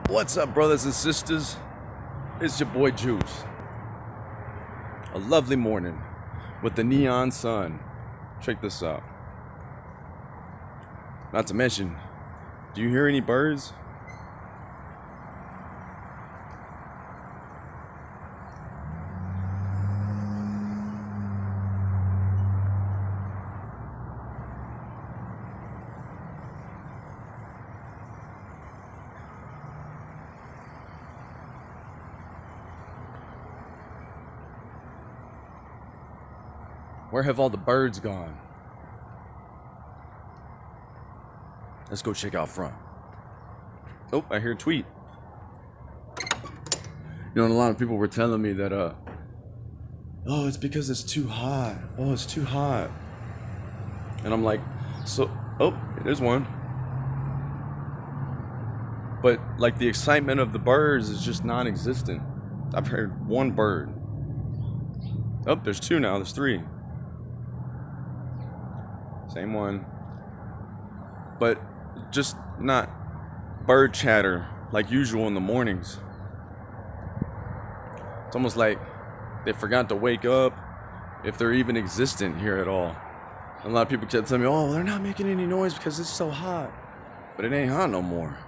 What's up, brothers and sisters? It's your boy Juice. A lovely morning with the neon sun. Check this out. Not to mention, do you hear any birds? Where have all the birds gone? Let's go check out front. Oh, I hear a tweet. You know, and a lot of people were telling me that, oh, it's because it's too hot. Oh, it's too hot. And I'm like, oh, there's one. But, like, the excitement of the birds is just non existent. I've heard one bird. Oh, there's two now, there's three. Same one. But just not bird chatter like usual in the mornings. It's almost like they forgot to wake up, if they're even existent here at all. And a lot of people kept telling me, oh, they're not making any noise because it's so hot. But it ain't hot no more.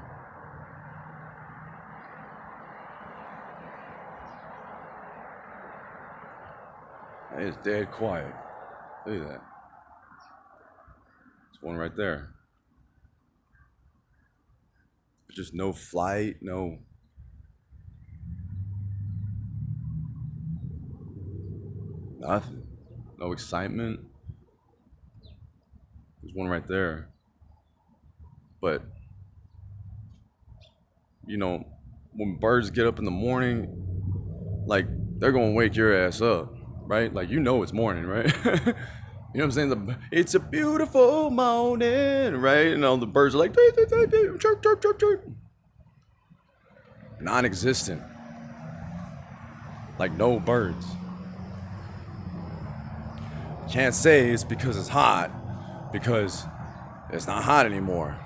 It's dead quiet. Look at that. There's one right there. Just no flight, no. Nothing. No excitement. There's one right there. But, you know, when birds get up in the morning, like, they're gonna wake your ass up, right? Like, you know it's morning, right? You know what I'm saying? It's a beautiful morning, right? And all the birds are like, chirp, chirp, chirp, chirp. Non-existent. Like no birds. Can't say it's because it's hot, because it's not hot anymore.